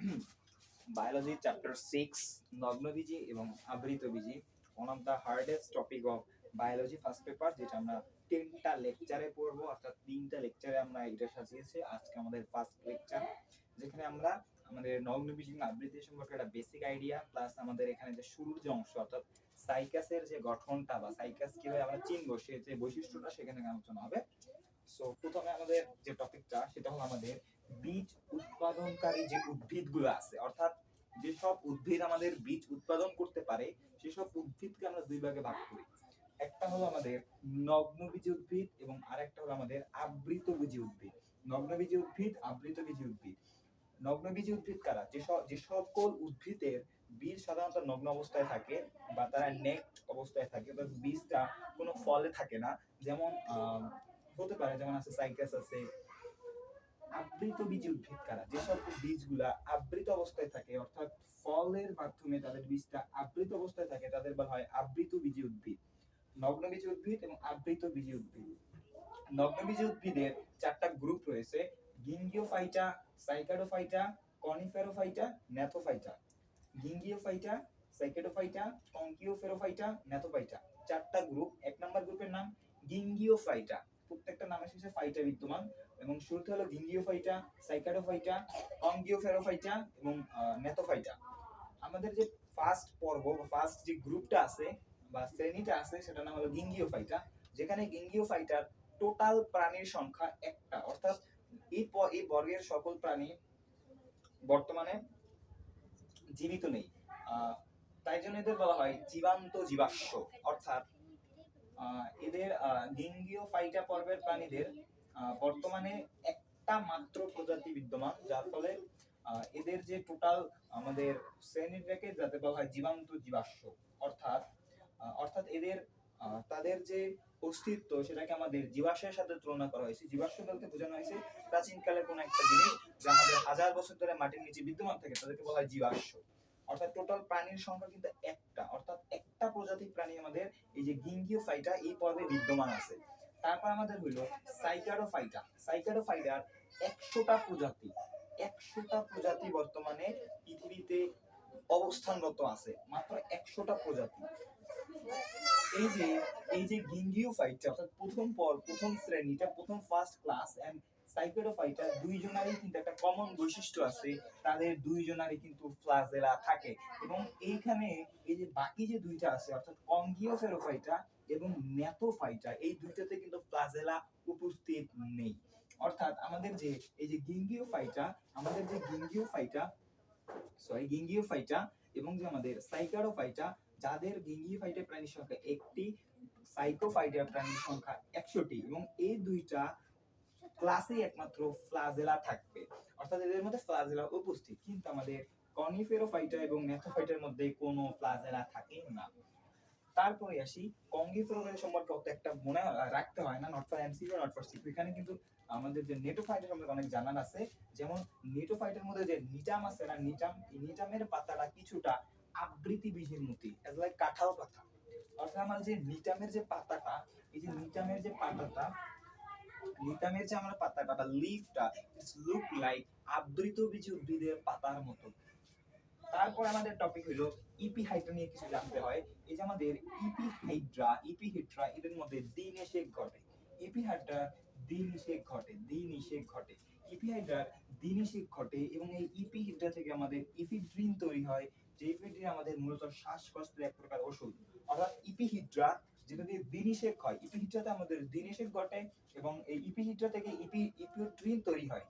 Biology chapter 6 নগ্নবীজি এবং আবৃতবীজি one of the hardest topic of biology first paper যেটা আমরা 10টা লেকচারে পড়বো অর্থাৎ 3টা লেকচারে আমরা এটা সাজিয়েছি আজকে আমাদের ফার্স্ট লেকচার যেখানে আমরা আমাদের নগ্নবীজি এবং আবৃতি সম্পর্কে একটা বেসিক আইডিয়া প্লাস আমাদের এখানে যে শুরুর যে অংশ অর্থাৎ সাইকাসের যে গঠনটা বা সাইকাস কিভাবে আমরা চিনবো সে যে বৈশিষ্ট্যটা সেখানে আলোচনা হবে। সো প্রথমে আমাদের যে টপিকটা সেটা হলো আমাদের বীজ উৎপাদনকারী যে উদ্ভিদগুলো আছে অর্থাৎ যেসব উদ্ভিদ আমাদের বীজ উৎপাদন করতে পারে সেসব উদ্ভিদকে আমরা দুই ভাগে ভাগ করি। একটা হলো আমাদের নগ্নবীজি উদ্ভিদ এবং আরেকটা হলো আমাদের আবৃতবীজি উদ্ভিদ। নগ্নবীজি উদ্ভিদ, আবৃতবীজি উদ্ভিদ। নগ্নবীজি উদ্ভিদ কারা? যে সকল উদ্ভিদের বীজ সাধারণত নগ্ন অবস্থায় থাকে বা তারা নেক্ট অবস্থায় থাকে, বীজটা কোনো ফলে থাকে না। যেমন হতে পারে, যেমন আছে সাইকাস আছে। আবৃতবীজি উদ্ভিদ কারা? যেসব বীজগুলা আবৃত অবস্থায় থাকে অর্থাৎ ফলের মাধ্যমে তাদের বীজটা আবৃত অবস্থায় থাকে তাদের বলা হয় আবৃতবীজি উদ্ভিদ। নগ্নবীজি উদ্ভিদ এবং আবৃতবীজি উদ্ভিদ। নগ্নবীজি উদ্ভিদের 4টা গ্রুপ রয়েছে: গিঙ্গিওফাইটা, সাইকাডোফাইটা, কনিফেরোফাইটা, ন্যাথোফাইটা। গিঙ্গিওফাইটা, সাইকাডোফাইটা, কনকিওফেরোফাইটা, ন্যাথোফাইটা। 4টা গ্রুপ। এক নাম্বার গ্রুপের নাম গিঙ্গিওফাইটা, প্রত্যেকটা নামের শেষে ফাইটা বিদ্যমান এবং শুরুতে হলো গিঙ্গিওফাইটা, সাইকাডোফাইটা, কনকিওফেরোফাইটা এবং ন্যাথোফাইটা। আমাদের যে ফার্স্ট পর্ব বা ফার্স্ট যে গ্রুপটা আছে বা শ্রেণীটা আছে সেটার নাম হলো গিঙ্গিওফাইটা, যেখানে গিঙ্গিওফাইটার টোটাল প্রাণীর সংখ্যা একটা, অর্থাৎ এই বর্গের সকল প্রাণী বর্তমানে জীবিত নেই। তাই জন্য এদের বলা হয় জীবান্ত জীবাশ্ম। অর্থাৎ এদের গিঙ্গিওফাইটা পর্বের প্রাণীদের বর্তমানে একটা মাত্র প্রজাতি বিদ্যমান, যার ফলে এদের যে টোটাল আমাদের শ্রেণীটাকে যাতে বলা হয় জীবান্ত জীবাশ্ম। অর্থাৎ এদের তাদের যে অস্তিত্ব সেটাকে আমাদের জীবাশ্মের সাথে তুলনা করা হয়েছে। জীবাশ্ম বলতে বোঝানো হয়েছে প্রাচীনকালের কোনো একটা জিনিস যা আমাদের হাজার বছর ধরে মাটির নিচে বিদ্যমান থাকে তাদেরকে বলা হয় জীবাশ্ম। অর্থাৎ টোটাল প্রাণীর সংখ্যা কিন্তু একটা, অর্থাৎ একটা প্রজাতির প্রাণী আমাদের এই যে গিঙ্গিওফাইটা এই পর্বে বিদ্যমান আছে। তারপর আমাদের হলো সাইকাডোফাইটা। সাইকাডোফাইটার 100টা প্রজাতি, 100টা প্রজাতি বর্তমানে পৃথিবীতে অবস্থানরত আছে, মাত্র 100টা প্রজাতি। এই যে গিঙ্গিওফাইটা অর্থাৎ প্রথম শ্রেণীটা, প্রথম ফার্স্ট ক্লাস এন্ড সাইকাডোফাইটা দুইজনারই কিন্তু একটা কমন বৈশিষ্ট্য আছে, তাদের দুইজনারই কিন্তু ফ্লাজেলা থাকে। এবং এইখানে এই যে বাকি যে দুইটা আছে অর্থাৎ কনকিওফেরোফাইটা এবং ন্যাথোফাইটা, এই দুইটাতে কিন্তু ফ্লাজেলা উপস্থিত নেই। অর্থাৎ আমাদের যে এই যে গিঙ্গিওফাইটা এবং যে আমাদের সাইকাডোফাইটা, যাদের গিঙ্গিওফাইটা প্রাণীর সংখ্যা একটি, সাইকোফাইটা প্রাণীর সংখ্যা 100টি, এবং এই দুইটা ক্লাসে একমাত্র ফ্লাজেলা থাকবে, অর্থাৎ এদের মধ্যে ফ্লাজেলা উপস্থিত। কিন্তু আমাদের কনিফেরোফাইটা এবং ন্যাথোফাইটার মধ্যে কোনো ফ্লাজেলা থাকে না। তারপরে আসি কঙ্গিফেরোফাইটা সম্পর্কে অত একটা মনে রাখতে হয় না, not for MCQ not for CQ. এখানে কিন্তু আমাদের যে নেটোফাইটা সম্পর্কে অনেক জানার আছে। যেমন নেটোফাইটার মধ্যে যে নিটাম আছে না, নিটামের পাতাটা কিছুটা আবৃতি বীজের মতো, এজ লাইক কাঁঠাল পাতা। অর্থাৎ আমার যে নিটামের যে পাতাটা, এই যে নিটামের যে আমরা পাতাটা বা লিফটা ইটস লুক লাইক আবৃতবীজী উদ্ভিদের পাতার মতো। তারপর আমাদের টপিক হলো ইপিহাইড্রা নিয়ে কিছু জানতে হয়। এই যে আমাদের ইপিহিড্রা এদের মধ্যে দ্বিনিষেক ঘটে। ইপিহাইড্রার দ্বিনিষেক ঘটে ইপিহাইড্রার দ্বিনিষেক ঘটে এবং এই ইপিহিড্রা থেকে আমাদের ইফিড্রিন তৈরি হয়, যে ইফিড্রিন আমাদের মূলত শ্বাসকষ্টের এক প্রকার ওষুধ। অর্থাৎ ইপিহিড্রা যেটা দিয়ে দ্বিনিষেক হয়, ইপিহিড্রাতে আমাদের দ্বিনিষেক ঘটে এবং এই ইপিহিড্রা থেকে ইপিড্রিন তৈরি হয়,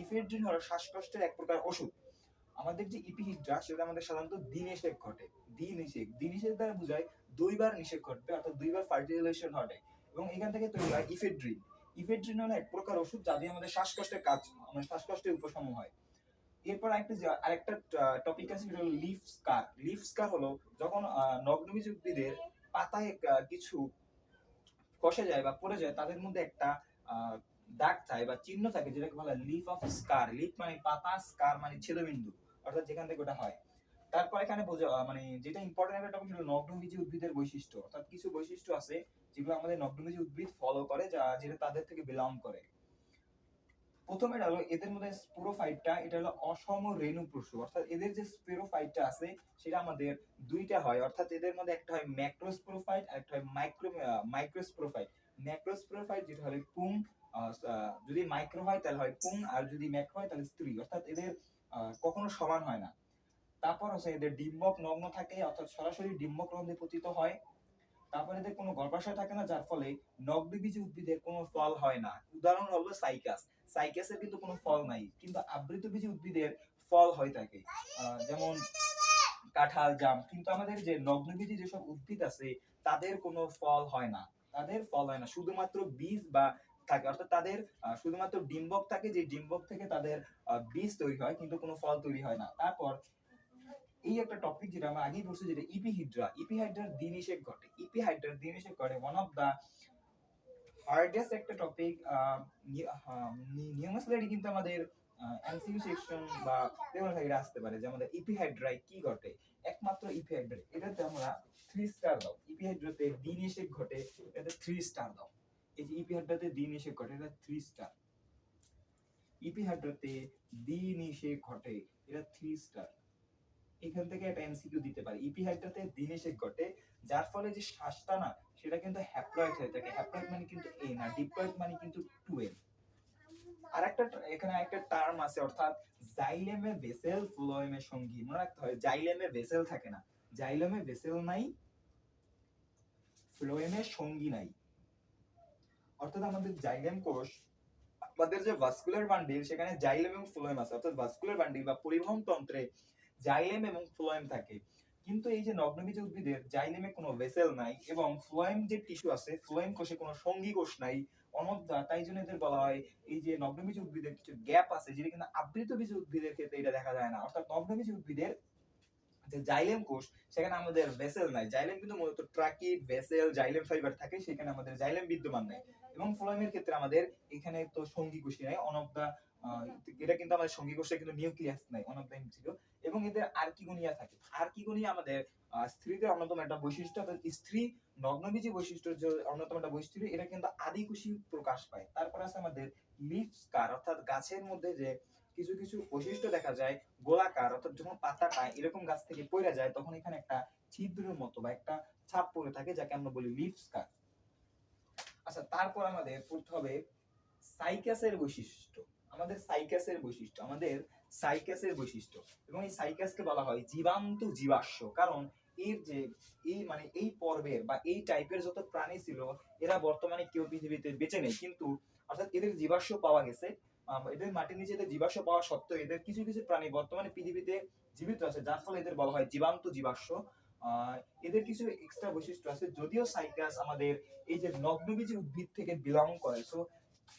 ইফিড্রিন হলো শ্বাসকষ্টের এক প্রকার ওষুধ। আমাদের যে ইপিহিড্রা সেটা আমাদের সাধারণত দ্বিনিষেক ঘটে। দ্বিনিষেক দ্বারা বোঝায় দুইবার নিষেক ঘটবে, অর্থাৎ দুইবার ফার্টিলাইজেশন ঘটে এবং এখান থেকে তৈরি হয় ইফিড্রিন। ইফিড্রিন হলো এক প্রকার ওষুধ যা দিয়ে আমাদের শ্বাসকষ্টের শ্বাসকষ্টের উপশম হয়। এরপর আরেকটা টপিক আছে, সেটা হলো লিফ স্কার হলো যখন নগ্নবীজ উদ্ভিদের পাতায় কিছু খসে যায় বা পড়ে যায়, তাদের মধ্যে একটা দাগ থাকে বা চিহ্ন থাকে যেটাকে বলা হয় লিফ অফ স্কার। লিফ মানে পাতা, স্কার মানে ছেদবিন্দু, অর্থাৎ যেখান থেকে ওটা হয়। তারপর এখানে মানে যেটা ইম্পর্টেন্ট একটা টপিক হলো নগ্নবীজি উদ্ভিদের বৈশিষ্ট্য, অর্থাৎ কিছু বৈশিষ্ট্য আছে যেগুলো আমাদের নগ্নবীজি উদ্ভিদ ফলো করে, যেটা তাদের থেকে বিলং করে। প্রথম এটা হলো এদের মধ্যে স্পোরোফাইটটা, এটা হলো অসম রেণু প্রসূ, অর্থাৎ এদের যে স্পোরোফাইটটা আছে সেটা আমাদের দুইটা হয়, অর্থাৎ এদের মধ্যে একটা হয় ম্যাক্রোস্পোরোফাইট আর একটা হয় মাইক্রোস্পোরোফাইট। ম্যাক্রোস্পোরোফাইট যেটা হলো পুং, যদি মাইক্রো হয় তাহলে হয় পুং, আর যদি ম্যাক্রো হয় তাহলে স্ত্রী, অর্থাৎ এদের কখনো সমান হয় না। তারপর হচ্ছে এদের ডিম্বক নগ্ন থাকে, অর্থাৎ সরাসরি ডিম্বক রন্ধ্রে পতিত হয়। তারপরে এদের কোনো গর্ভাশয় থাকে না, যার ফলে নগ্নবীজী উদ্ভিদের কোনো ফল হয় না। উদাহরণ হলো সাইকাস। সাইকাসের কিন্তু কোনো ফল নাই, কিন্তু আবৃতবীজী উদ্ভিদের ফল হয়ে থাকে, যেমন কাঁঠাল, জাম। কিন্তু আমাদের যে নগ্নবীজী যেসব উদ্ভিদ আছে তাদের কোনো ফল হয় না, তাদের ফল হয় না, শুধুমাত্র বীজ বা থাকে, অর্থাৎ তাদের শুধুমাত্র ডিম্বক থাকে, যে ডিম্বক থেকে তাদের বীজ তৈরি হয়, কিন্তু কোনো ফল তৈরি হয় না। তারপর এই একটা টপিক যেটা আমরা আগেই বলছি, যেটা ইপিহাইড্রার দ্বিনিষেক ঘটে। ইপিহাইড্রার দ্বিনিষেক ঘটে ওয়ান অফ দা হার্ডেস্ট একটা টপিক। নিউমেসিলারি কিন্তু আমাদের এমসিকিউ সেকশন বা পেপার থেকে আসতে পারে যে আমাদের ইপিহাইড্রায় কি ঘটে। একমাত্র ইপিহাইড্রা, এটাতে আমরা 3 স্টার দাও। ইপিহাইড্রাতে দ্বিনিষেক ঘটে, এটাতে 3 স্টার দাও। এই যে ইপিহাইড্রাতে দ্বিনিষেক ঘটে, এটা 3 স্টার। ইপিহাইড্রাতে দ্বিনিষেক ঘটে, এটা 3 স্টার। এখান থেকে একটা এমসিকিউ দিতে পারে। ইপিহাইড্রাতে দ্বিনিষেক ঘটে, যার ফলে যে শ্বাসটা না সেটা কিন্তু হ্যাপ্লয়েড হয়ে থাকে। হ্যাপ্লয়েড মানে কিন্তু এ না, ডিপ্লয়েড মানে কিন্তু 2n। আরেকটা এখানে একটা টার্ম আছে, অর্থাৎ জাইলেমে ভেসেল ফ্লোয়েমে সঙ্গী। মনে রাখতে হয় জাইলেমে ভেসেল থাকে না, জাইলেমে ভেসেল নাই, ফ্লোয়েমে সঙ্গী নাই। অর্থাৎ আমাদের জাইলেম কোষ, আমাদের যে ভাস্কুলার বান্ডিল, সেখানে জাইলেম এবং ফ্লোয়েম আছে, অর্থাৎ ভাস্কুলার বান্ডিল বা পরিবহন তন্ত্রে জাইলেম এবং ফ্লোয়েম থাকে। কিন্তু এই যে নগ্নবীজ উদ্ভিদের জাইলেমে কোনো ভেসেল নাই, এবং ফ্লোয়েম যে টিস্যু আছে, ফ্লোয়েম কোষে কোনো সঙ্গী কোষ নাই, অনবদা। তাই জন্য এদের বলা হয় এই যে নগ্নবীজ উদ্ভিদের কিছু গ্যাপ আছে, যেটা কিন্তু আবৃতবীজ উদ্ভিদের ক্ষেত্রে এটা দেখা যায় না। অর্থাৎ নগ্নবীজ উদ্ভিদের যে জাইলেম কোষ, সেখানে আমাদের ভেসেল নাই। জাইলেম কিন্তু মূলত ট্রাকিড, ভেসেল, জাইলেম ফাইবার থাকে, সেখানে আমাদের জাইলেম বিদ্যমান নাই। এবং ফ্লোয়েমের ক্ষেত্রে আমাদের এখানে তো সঙ্গী কোষই নাই, অন অফ দা এটা কিন্তু আমাদের সঙ্গী কোষে কিন্তু নিউক্লিয়াস নাই, অন অফ দা ছিল। এবং এদের আর্কিগোনিয়া থাকে। আর্কিগোনিয়া আমাদের স্ত্রীদের অন্যতম একটা বৈশিষ্ট্য, স্ত্রী নগ্নবীজী বৈশিষ্ট্যের যে অন্যতম একটা বৈশিষ্ট্য, এটা কিন্তু আদিকোষী প্রকাশ পায়। তারপর আছে আমাদের লিফ স্কার, অর্থাৎ গাছের মধ্যে যে কিছু কিছু বৈশিষ্ট্য দেখা যায় গোলাকার, অর্থাৎ যখন পাতাটা এরকম গাছ থেকে পড়ে যায় তখন এখানে একটা ছিদ্রের মতো বা একটা ছাপ পড়ে থাকে, যাকে আমরা বলি লিফ স্কার। আচ্ছা, তারপর আমাদের পড়তে হবে সাইকাসের বৈশিষ্ট্য। আমাদের সাইকাসের বৈশিষ্ট্য, আমাদের সাইকাসের বৈশিষ্ট্য। এবং এই সাইকাসকে বলা হয় জীবান্ত জীবাশ্ম, কারণ এর যে এই মানে এই পর্বের বা এই টাইপের যত প্রাণী ছিল, এরা বর্তমানে কেউ পৃথিবীতে বেঁচে নেই, কিন্তু অর্থাৎ এদের জীবাশ্ম পাওয়া গেছে। এদের মাটির নিচে এদের জীবাশ্ম পাওয়া সত্ত্বেও এদের কিছু কিছু প্রাণী বর্তমানে পৃথিবীতে জীবিত আছে, যার ফলে এদের বলা হয় জীবান্ত জীবাশ্ম। এদের কিছু এক্সট্রা বৈশিষ্ট্য আছে, যদিও সাইকাস আমাদের এই যে নগ্নবীজী উদ্ভিদ থেকে বিলং করে। সো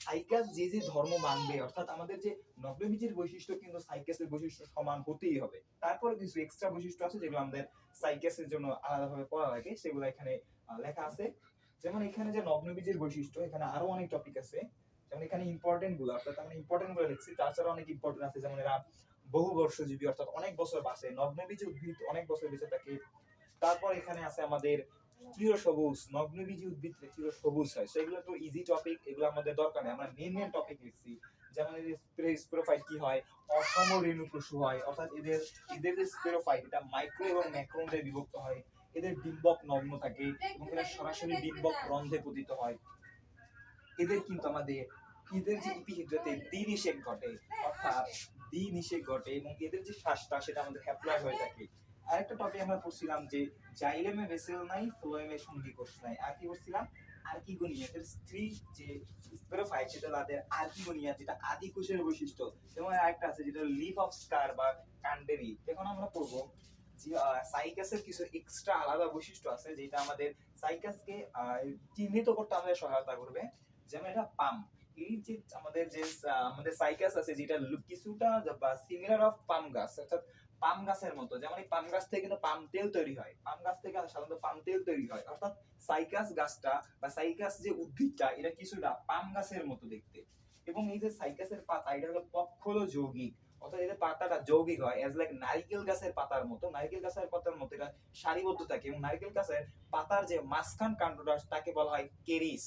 সাইকাস যে যে ধর্ম মানবে, অর্থাৎ আমাদের যে নগ্নবীজের বৈশিষ্ট্য কিন্তু সাইকাসের বৈশিষ্ট্য সমান হতেই হবে। তারপরে কিছু এক্সট্রা বৈশিষ্ট্য আছে যেগুলো আমাদের সাইকাসের জন্য আলাদাভাবে পড়া লাগে, সেগুলো এখানে লেখা আছে। যেমন এখানে যে নগ্নবীজের বৈশিষ্ট্য, এখানে আরো অনেক টপিক আছে, যেমন এখানে ইম্পর্টেন্ট গুলো, অর্থাৎ আমরা ইম্পর্টেন্ট গুলো লিখছি। তাছাড়া অনেক ইম্পর্টেন্ট আছে, যেমন এরা বহু বর্ষজীবী, অর্থাৎ অনেক বছর বাঁচে। নগ্নবীজী উদ্ভিদ অনেক বছর বেঁচে থাকে। তারপর এখানে আছে আমাদের চিরসবুজ, নগ্নবীজী উদ্ভিদ চিরসবুজ হয়। সো এগুলো তো ইজি টপিক, এগুলো আমাদের দরকার নেই। আমরা মেন মেন টপিক লিখছি, যেমন এদের স্পোরোফাইট কি হয়, অসম রেণু প্রসূ হয়, অর্থাৎ এদের এদের যে স্পোরোফাইট এটা মাইক্রো এবং ম্যাক্রো অনুযায়ী বিভক্ত হয়। এদের ডিম্বক নগ্ন থাকে এবং এরা সরাসরি ডিম্বক রন্ধ্রে পতিত হয়। এদের কিন্তু আমাদের এদের যে ইপিহিড্রাতে দ্বিনিষেক ঘটে, অর্থাৎ দ্বিনিষেক ঘটে, এবং এদের যে শ্বাসটা সেটা আমাদের হ্যাপ্লয়েড হয়ে থাকে। আরেকটা টপিক আমরা পড়ছিলাম যে জাইলেমে ভেসেল নাই, ফ্লোয়েমে সঙ্গী কোষ নাই। আর কি পড়ছিলাম, আর্কিগোনিয়া, এদের স্ত্রী যে স্পোরোফাইট সেটা তাদের আর্কিগোনিয়া, যেটা আদি কোষের বৈশিষ্ট্য। এবং আরেকটা আছে যেটা লিফ অফ স্কার বা কান্ডেরি। এখন আমরা পড়বো যে সাইকাসের কিছু এক্সট্রা আলাদা বৈশিষ্ট্য আছে, যেটা আমাদের সাইকাসকে চিহ্নিত করতে আমাদের সহায়তা করবে। যেমন এটা পাম, এই যে আমাদের সাইকাস আছে, যেটা কিছুটা বা সিমিলার অফ পাম গাছ, অর্থাৎ পাম গাছের মতো। যেমন এই পাম গাছ থেকে কিন্তু পাম তেল তৈরি হয়, পাম গাছ থেকে সাধারণত পাম তেল তৈরি হয়। অর্থাৎ সাইকাস গাছটা বা সাইকাস যে উদ্ভিদটা, এটা কিছুটা পাম গাছের মতো দেখতে। এবং এই যে সাইকাসের পাতা, এটা হলো পক্ষল যৌগিক, অর্থাৎ এদের পাতাটা যৌগিক হয়, এজ লাইক নারকেল গাছের পাতার মতো। নারকেল গাছের পাতার মতো এটা সারিবদ্ধ থাকে। এবং নারকেল গাছের পাতার যে মাঝখান কাণ্ডটা, তাকে বলা হয় কেরিস।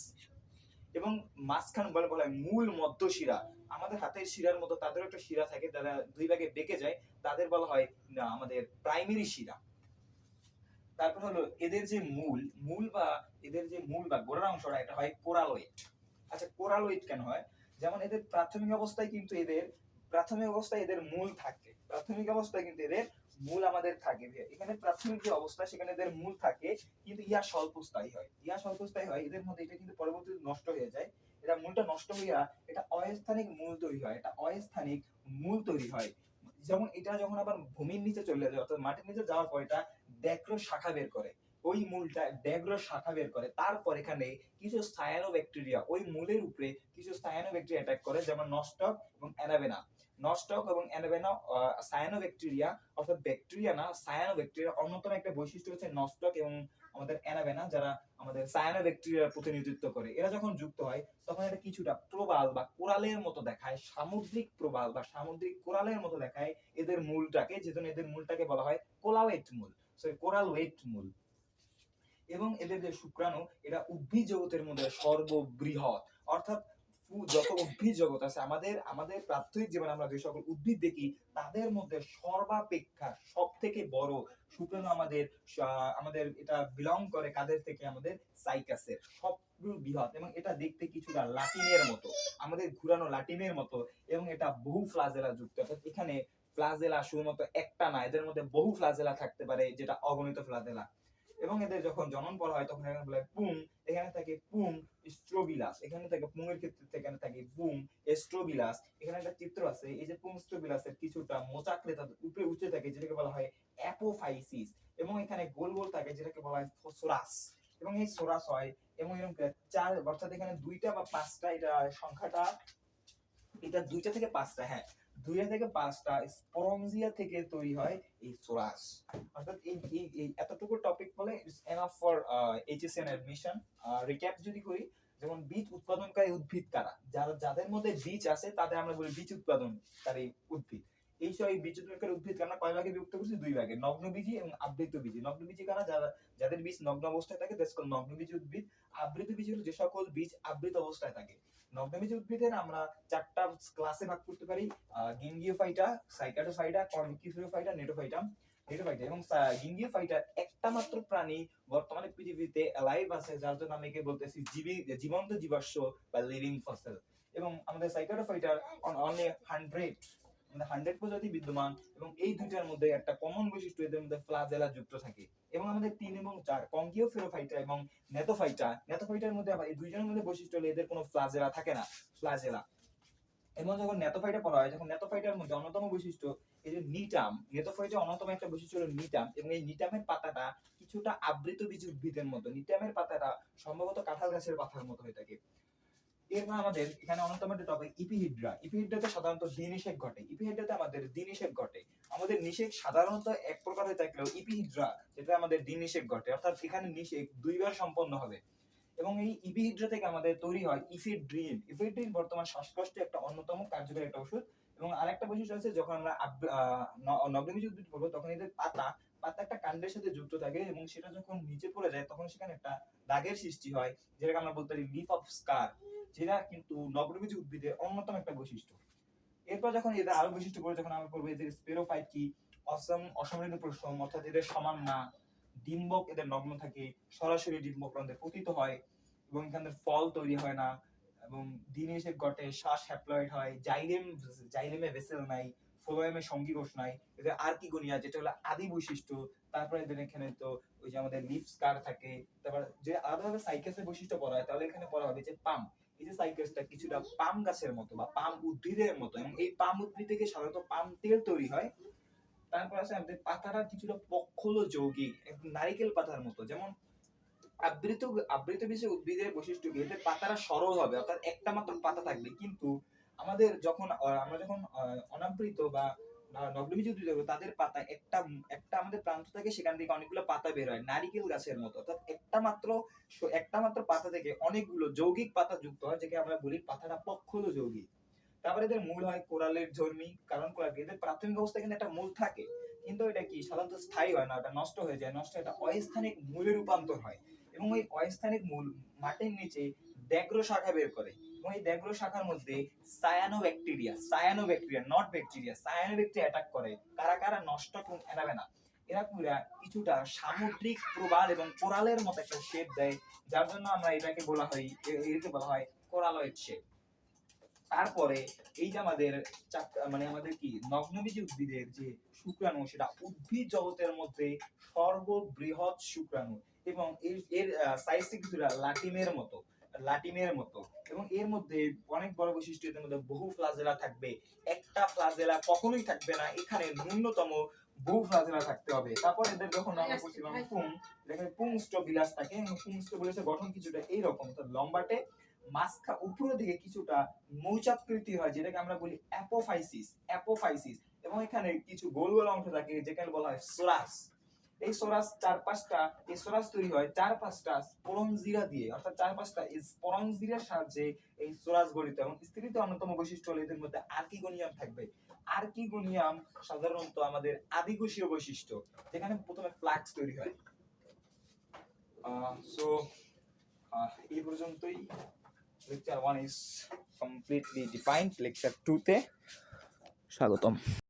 এবং মাঝখান বলা হয় মূল মধ্য শিরা। আমাদের হাতের শিরার মতো তাদের একটা শিরা থাকে, তারা দুই ভাগে বেঁকে যায়, তাদের বলা হয় আমাদের প্রাইমারি শিরা। তারপর হলো এদের যে মূল মূল বা এদের যে মূল বা গোড়ার অংশটা, এটা হয় কোরালয়েড। আচ্ছা, কোরালয়েড কেন হয়? যেমন এদের প্রাথমিক অবস্থায় কিন্তু এদের মূল থাকে, প্রাথমিক অবস্থায় কিন্তু এদের মূল আমাদের থাকে। এখানে প্রাথমিক যে অবস্থা সেখানে এদের মূল থাকে, কিন্তু ইহা স্বল্পস্থায়ী হয় এদের মধ্যে। এটা কিন্তু পরবর্তীতে নষ্ট হয়ে যায়। এটা মূলটা নষ্ট হইয়া এটা অস্থানিক মূল তৈরি হয়, যেমন এটা যখন আবার ভূমির নিচে চলে যায়, অর্থাৎ মাটির নিচে যাওয়ার পর এটা ড্যাগ্র শাখা বের করে। ওই মূলটা ড্যাগ্র শাখা বের করে, তারপর এখানে কিছু সায়ানোব্যাকটেরিয়া ওই মূলের উপরে কিছু সায়ানোব্যাকটেরিয়া অ্যাটাক করে, যেমন নস্টক এবং অ্যানাবেনা। সায়ানোব্যাকটেরিয়া অর্থাৎ ব্যাকটেরিয়া না, সায়ানোব্যাকটেরিয়া অন্যতম একটা বৈশিষ্ট্য হচ্ছে নস্টক এবং আমাদের অ্যানাবেনা, যারা আমাদের সায়ানোব্যাকটেরিয়ার প্রতিনিধিত্ব করে। এরা যখন যুক্ত হয় তখন এটা কিছুটা প্রবাল বা কোরালের মতো দেখায়, সামুদ্রিক প্রবাল বা সামুদ্রিক কোরালের মতো দেখায় এদের মূলটাকে, যেজন্য এদের মূলটাকে বলা হয় কোরালওয়েট মূল। এবং এদের যে শুক্রাণু, এটা উদ্ভিদ জগতের মধ্যে সর্ববৃহৎ। অর্থাৎ যত উদ্ভিদ জগৎ আছে আমাদের প্রাত্যহিক জীবনে আমরা যে সকল উদ্ভিদ দেখি তাদের মধ্যে সর্বাপেক্ষা সব থেকে বড় শুক্রাণু আমাদের এটা বিলং করে কাদের থেকে? আমাদের সাইকাসের। বৃহৎ, এবং এটা দেখতে কিছুটা লাটিনের মতো, আমাদের ঘুরানো লাটিনের মতো, এবং এটা বহু ফ্লাজেলা যুক্ত। অর্থাৎ এখানে ফ্লাজেলা শুধুমাত্র একটা না, এদের মধ্যে বহু ফ্লাজেলা থাকতে পারে, যেটা অগণিত ফ্লাজেলা। এবং এদের যখন জনন করা হয় তখন এখানে বলে পুং, এখানে থাকে পুং স্ট্রোবিলাস, এখানে থাকে পুংয়ের ক্ষেত্রে এখানে থাকে পুং স্ট্রোবিলাস। এখানে একটা চিত্র আছে, এই যে পুং স্ট্রোবিলাসের কিছুটা মোচাকৃত উপরে উঠে থাকে, যেটাকে বলা হয় অ্যাপোফাইসিস, এবং এখানে গোল গোল থাকে, যেটাকে বলা হয় সোরাস। এবং এই সোরাস হয় এবং এরকম চার, অর্থাৎ এখানে দুইটা বা পাঁচটা, এটা সংখ্যাটা এটা দুইটা থেকে পাঁচটা, হ্যাঁ, দুইটা থেকে পাঁচটা স্পরঞ্জিয়া থেকে তৈরি হয় এই সোরাস। অর্থাৎ এই এতটুকু টপিক বলে it's enough for HSC admission. Recap যদি করি, যেমন বীজ উৎপাদনকারী উদ্ভিদ কারা? যাদের মধ্যে বীজ আছে তাদের আমরা বলি বীজ উৎপাদনকারী উদ্ভিদ। এই বীজ উৎপাদনকারী উদ্ভিদকে আমরা কয় ভাগে বিভক্ত করছি? দুই ভাগে, নগ্নবীজী এবং আবৃতবীজী। নগ্নবীজী কারা? যাদের বীজ নগ্ন অবস্থায় থাকে, দ্যাটস কল্ড নগ্নবীজী উদ্ভিদ। আবৃতবীজী হলো যে সকল বীজ আবৃত অবস্থায় থাকে। নগ্নবীজী উদ্ভিদের আমরা চারটা ক্লাসে ভাগ করতে পারি: গিঙ্গিওফাইটা, সাইকাটোফাইটা, কর্নিকিফেরোফাইটা, নেটোফাইটা। এবং গিঙ্গিওফাইটার একটা মাত্র প্রাণী বর্তমানে পৃথিবীতে অ্যালাইভ আছে, যার জন্য আমি একে বলতেছি জীবন্ত জীবাশ্ম বা লিভিং ফসিল। এবং আমাদের সাইকাটোফাইটার অনলি 100 প্রজাতি বিদ্যমান, এবং এই দুইটার মধ্যে একটা কমন বৈশিষ্ট্য, এদের মধ্যে ফ্লাজেলা যুক্ত থাকে। এবং আমাদের 3 এবং 4 কঙ্কিওফেরোফাইটা এবং নেটোফাইটার মধ্যে আবার এই দুইজনের মধ্যে বৈশিষ্ট্য হলো এদের কোনো ফ্লাজেলা থাকে না, ফ্লাজেলা। এবং যখন নেটোফাইটা পড়া হয়, যখন নেটোফাইটার মধ্যে অন্যতম বৈশিষ্ট্য এই যে নিটাম, নেটোফাইটার অন্যতম একটা বৈশিষ্ট্য হলো নিটাম, এবং এই নিটামের পাতাটা কিছুটা আবৃতবীজী উদ্ভিদের মতো। নিটামের পাতাটা সম্ভবত কাঁঠাল গাছের পাতার মতো হয়ে থাকে। এরপর আমাদের এখানে অন্যতম একটা টপিক ইপিহিড্রাতে সাধারণত দ্বিনিষেক ঘটে। আমাদের দ্বিনিষেক ঘটে। আমাদের নিষেক সাধারণত এক প্রকার হয়ে থাকলেও ইপিহিড্রা, যেটা আমাদের দ্বিনিষেক ঘটে, অর্থাৎ এখানে নিষেক দুইবার সম্পন্ন হবে। এবং এই ইপিহিড্রা থেকে আমাদের তৈরি হয় ইফেড্রিন বর্তমান শ্বাসকষ্টে একটা অন্যতম কার্যকরী একটা ওষুধ। এবং আরেকটা বৈশিষ্ট্য আছে, যখন আমরা নগ্নবীজী উদ্ভিদ করবো তখন এদের পাতা একটা কাণ্ডের সাথে যুক্ত থাকে, এবং সেটা যখন নিচে পড়ে যায় তখন সেখানে একটা দাগের সৃষ্টি হয়, যেটাকে আমরা বলতে পারি লিফ অফ স্কার, যেটা কিন্তু নগ্নবীজী উদ্ভিদের অন্যতম একটা বৈশিষ্ট্য। এরপর যখন এদের আরো বৈশিষ্ট্য পড়ে, যখন আমরা পড়বো এদের স্পেরোফাইট কি, অসমৃদ্ধ প্রশ্ন, অর্থাৎ এদের সমান না, ডিম্বক এদের নগ্ন থাকে, সরাসরি ডিম্বক রন্ধ্রে পতিত হয়, এবং এখানে ফল তৈরি হয় না, এবং দ্বিনিষেক ঘটে, শ্বাস হ্যাপ্লয়েড হয়, জাইলেমে ভেসেল নাই, ফ্লোয়েমে সঙ্গীকোষ নাই, এদের আর্কিগোনিয়া, যেটা হলো আদি বৈশিষ্ট্য। তারপরে এদের এখানে তো ওই যে আমাদের লিফ স্কার থাকে। তারপর যে আলাদাভাবে সাইকাসের বৈশিষ্ট্য পড়া হয়, তাহলে এখানে পড়া হবে যে পাম, এই যে সাইকাসটা কিছুটা পাম গাছের মতো বা পাম উদ্ভিদের মতো, এবং এই পাম উদ্ভিদ থেকে সাধারণত পাম তেল তৈরি হয়। তারপর আছে আমাদের পাতাটা কিছুটা পক্ষল যৌগিক, নারিকেল পাতার মতো। যেমন আবৃতবীজী উদ্ভিদের বৈশিষ্ট্য কি, এদের পাতাটা সরল হবে, অর্থাৎ একটা মাত্র পাতা থাকবে। কিন্তু আমরা যখন অনাবৃত বা নগ্নবীজী উদ্ভিদ হবে, তাদের পাতা একটা আমাদের প্রান্ত থাকে, সেখান থেকে অনেকগুলো পাতা বের হয়, নারিকেল গাছের মতো। অর্থাৎ একটা মাত্র পাতা থেকে অনেকগুলো যৌগিক পাতা যুক্ত হয়, যাকে আমরা বলি পাতাটা পক্ষল যৌগিক। তারপরে এদের মূল হয় কোরালের ধর্মী, কারণ এদের প্রাথমিক অবস্থায় কিন্তু একটা মূল থাকে, কিন্তু এটা কি সাধারণত স্থায়ী হয় না, এটা নষ্ট হয়ে যায়, এটা অস্থানিক মূলে রূপান্তর হয়। এবং ওই অস্থানিক মূল মাটির নিচে দ্যাগ্র শাখা বের করে এবং এই দ্যাগ্র শাখার মধ্যে cyanobacteria not bacteria cyanobacteria attack করে। কারা কারা? নষ্ট এবং অ্যানাবেনা। এরা পুরা কিছুটা সামুদ্রিক প্রবাল এবং কোরালের মতো একটা শেপ দেয়, যার জন্য আমরা এটাকে বলা হয় কোরালয়েড শেপ। তারপরে এই যে আমাদের মানে আমাদের কি নগ্নবীজী উদ্ভিদের যে শুক্রাণু, সেটা উদ্ভিদ জগতের মধ্যে সর্ববৃহৎ শুক্রাণু এবং এর সাইজ কিছুটা লাটিমের মতো এবং এর মধ্যে অনেক বড় বৈশিষ্ট্য, এর মধ্যে বহু ফ্লাজেলা থাকবে, একটা ফ্লাজেলা কখনোই থাকবে না, এখানে ন্যূনতম বহু ফ্লাজেলা থাকতে হবে। তারপর এদের যখন আমরা বলছিলাম দেখেন পুংস্টবিলাস থাকে, পুংস্টবিলাসের গঠন কিছুটা এইরকম, লম্বাটে, মাঝখা উপরের দিকে কিছুটা মৌচাকৃতি হয়, যেটাকে আমরা বলি অ্যাপোফাইসিস এবং এখানে কিছু গোল গোল অংশ থাকে যেখানে বলা হয় সোরাস। এই সোরাস তৈরি হয় 4-5টা স্পোরঞ্জিরা দিয়ে, অর্থাৎ 4-5টা স্পোরঞ্জিরার সাহায্যে এই সোরাস গঠিত। এবং স্থিরিত অন্যতম বৈশিষ্ট্য হলো এদের মধ্যে আর্কিগোনিয়াম থাকবে। আর্কিগোনিয়াম সাধারণত আমাদের আদিকোষীয় বৈশিষ্ট্য, যেখানে প্রথমে ফ্লাক্স তৈরি হয়। সো এই পর্যন্তই। lecture 1 is completely defined. lecture 2 তে স্বাগতম।